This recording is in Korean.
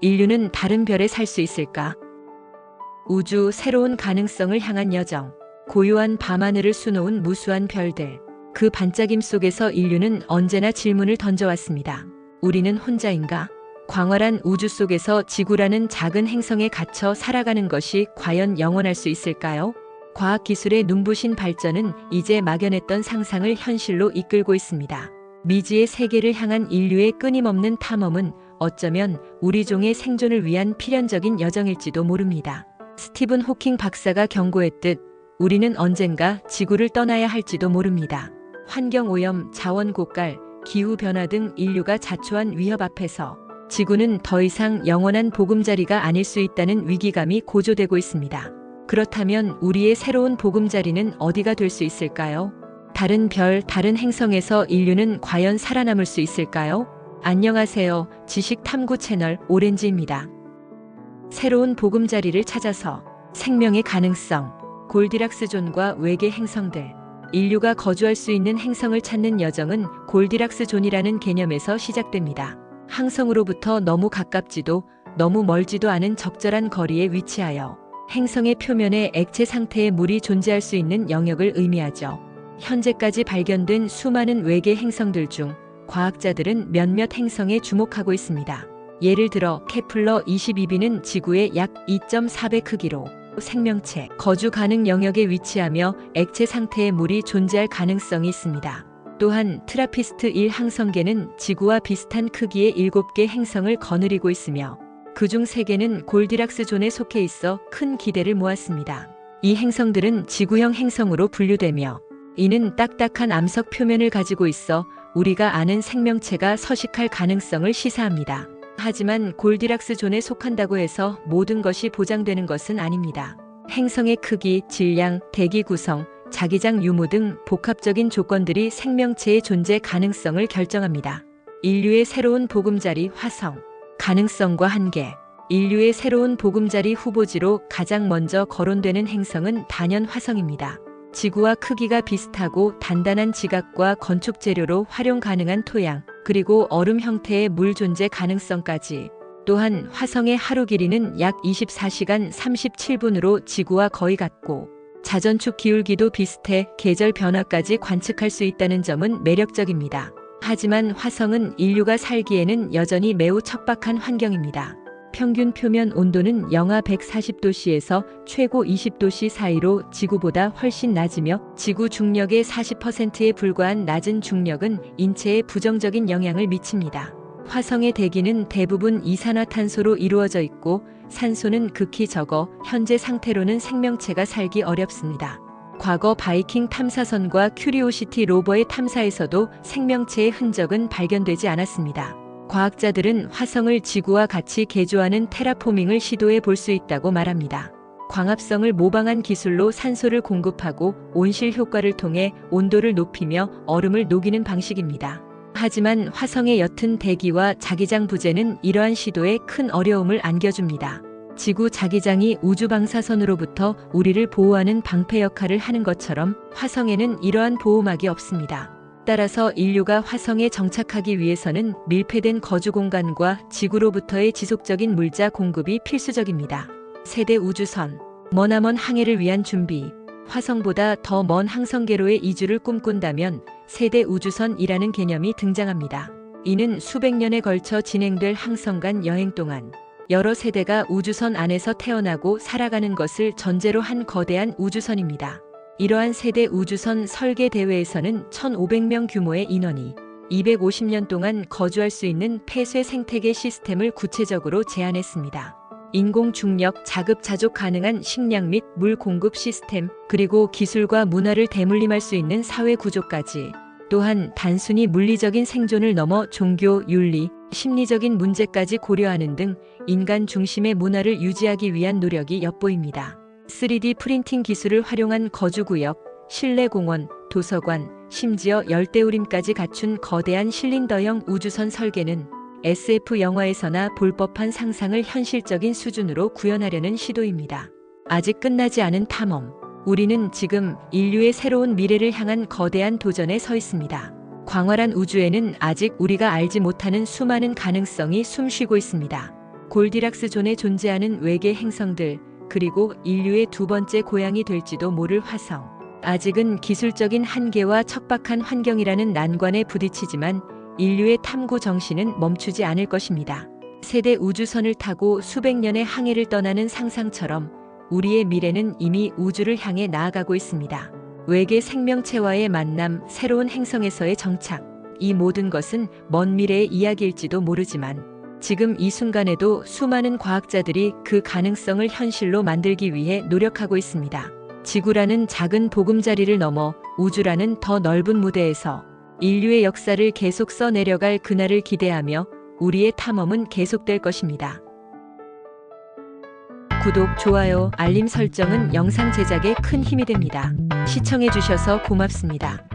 인류는 다른 별에 살 수 있을까? 우주 새로운 가능성을 향한 여정. 고요한 밤하늘을 수놓은 무수한 별들. 그 반짝임 속에서 인류는 언제나 질문을 던져왔습니다. 우리는 혼자인가? 광활한 우주 속에서 지구라는 작은 행성에 갇혀 살아가는 것이 과연 영원할 수 있을까요? 과학기술의 눈부신 발전은 이제 막연했던 상상을 현실로 이끌고 있습니다. 미지의 세계를 향한 인류의 끊임없는 탐험은 어쩌면 우리 종의 생존을 위한 필연적인 여정일지도 모릅니다. 스티븐 호킹 박사가 경고했듯 우리는 언젠가 지구를 떠나야 할지도 모릅니다. 환경오염, 자원 고갈, 기후변화 등 인류가 자초한 위협 앞에서 지구는 더 이상 영원한 보금자리가 아닐 수 있다는 위기감이 고조되고 있습니다. 그렇다면 우리의 새로운 보금자리는 어디가 될 수 있을까요? 다른 별, 다른 행성에서 인류는 과연 살아남을 수 있을까요? 안녕하세요. 지식 탐구 채널 오렌지입니다. 새로운 보금자리를 찾아서 생명의 가능성, 골디락스 존과 외계 행성들. 인류가 거주할 수 있는 행성을 찾는 여정은 골디락스 존이라는 개념에서 시작됩니다. 항성으로부터 너무 가깝지도 너무 멀지도 않은 적절한 거리에 위치하여 행성의 표면에 액체 상태의 물이 존재할 수 있는 영역을 의미하죠. 현재까지 발견된 수많은 외계 행성들 중 과학자들은 몇몇 행성에 주목하고 있습니다. 예를 들어 케플러 22b는 지구의 약 2.4배 크기로 생명체 거주 가능 영역에 위치하며 액체 상태의 물이 존재할 가능성이 있습니다. 또한 트라피스트 1 항성계는 지구와 비슷한 크기의 7개 행성을 거느리고 있으며 그중 3개는 골디락스 존에 속해 있어 큰 기대를 모았습니다. 이 행성들은 지구형 행성으로 분류되며 이는 딱딱한 암석 표면을 가지고 있어 우리가 아는 생명체가 서식할 가능성을 시사합니다. 하지만 골디락스 존에 속한다고 해서 모든 것이 보장되는 것은 아닙니다. 행성의 크기, 질량, 대기 구성, 자기장 유무 등 복합적인 조건들이 생명체의 존재 가능성을 결정합니다. 인류의 새로운 보금자리 화성. 가능성과 한계. 인류의 새로운 보금자리 후보지로 가장 먼저 거론되는 행성은 단연 화성입니다. 지구와 크기가 비슷하고 단단한 지각과 건축 재료로 활용 가능한 토양, 그리고 얼음 형태의 물 존재 가능성까지. 또한 화성의 하루 길이는 약 24시간 37분으로 지구와 거의 같고 자전축 기울기도 비슷해 계절 변화까지 관측할 수 있다는 점은 매력적입니다. 하지만 화성은 인류가 살기에는 여전히 매우 척박한 환경입니다. 평균 표면 온도는 영하 140도씨에서 최고 20도씨 사이로 지구보다 훨씬 낮으며 지구 중력의 40%에 불과한 낮은 중력은 인체에 부정적인 영향을 미칩니다. 화성의 대기는 대부분 이산화탄소로 이루어져 있고 산소는 극히 적어 현재 상태로는 생명체가 살기 어렵습니다. 과거 바이킹 탐사선과 큐리오시티 로버의 탐사에서도 생명체의 흔적은 발견되지 않았습니다. 과학자들은 화성을 지구와 같이 개조하는 테라포밍을 시도해 볼 수 있다고 말합니다. 광합성을 모방한 기술로 산소를 공급하고 온실 효과를 통해 온도를 높이며 얼음을 녹이는 방식입니다. 하지만 화성의 옅은 대기와 자기장 부재는 이러한 시도에 큰 어려움을 안겨줍니다. 지구 자기장이 우주 방사선으로부터 우리를 보호하는 방패 역할을 하는 것처럼 화성에는 이러한 보호막이 없습니다. 따라서 인류가 화성에 정착하기 위해서는 밀폐된 거주 공간과 지구로부터의 지속적인 물자 공급이 필수적입니다. 세대 우주선, 머나먼 항해를 위한 준비. 화성보다 더 먼 항성계로의 이주를 꿈꾼다면 세대 우주선이라는 개념이 등장합니다. 이는 수백 년에 걸쳐 진행될 항성 간 여행 동안 여러 세대가 우주선 안에서 태어나고 살아가는 것을 전제로 한 거대한 우주선입니다. 이러한 세대 우주선 설계 대회에서는 1,500명 규모의 인원이 250년 동안 거주할 수 있는 폐쇄 생태계 시스템을 구체적으로 제안했습니다. 인공 중력, 자급자족 가능한 식량 및 물 공급 시스템, 그리고 기술과 문화를 대물림할 수 있는 사회 구조까지. 또한 단순히 물리적인 생존을 넘어 종교, 윤리, 심리적인 문제까지 고려하는 등 인간 중심의 문화를 유지하기 위한 노력이 엿보입니다. 3D 프린팅 기술을 활용한 거주구역, 실내 공원, 도서관, 심지어 열대우림까지 갖춘 거대한 실린더형 우주선 설계는 SF 영화에서나 볼 법한 상상을 현실적인 수준으로 구현하려는 시도입니다. 아직 끝나지 않은 탐험. 우리는 지금 인류의 새로운 미래를 향한 거대한 도전에 서 있습니다. 광활한 우주에는 아직 우리가 알지 못하는 수많은 가능성이 숨쉬고 있습니다. 골디락스 존에 존재하는 외계 행성들, 그리고 인류의 두 번째 고향이 될지도 모를 화성. 아직은 기술적인 한계와 척박한 환경이라는 난관에 부딪히지만 인류의 탐구 정신은 멈추지 않을 것입니다. 세대 우주선을 타고 수백 년의 항해를 떠나는 상상처럼 우리의 미래는 이미 우주를 향해 나아가고 있습니다. 외계 생명체와의 만남, 새로운 행성에서의 정착. 이 모든 것은 먼 미래의 이야기일지도 모르지만 지금 이 순간에도 수많은 과학자들이 그 가능성을 현실로 만들기 위해 노력하고 있습니다. 지구라는 작은 보금자리를 넘어 우주라는 더 넓은 무대에서 인류의 역사를 계속 써내려갈 그날을 기대하며 우리의 탐험은 계속될 것입니다. 구독, 좋아요, 알림 설정은 영상 제작에 큰 힘이 됩니다. 시청해주셔서 고맙습니다.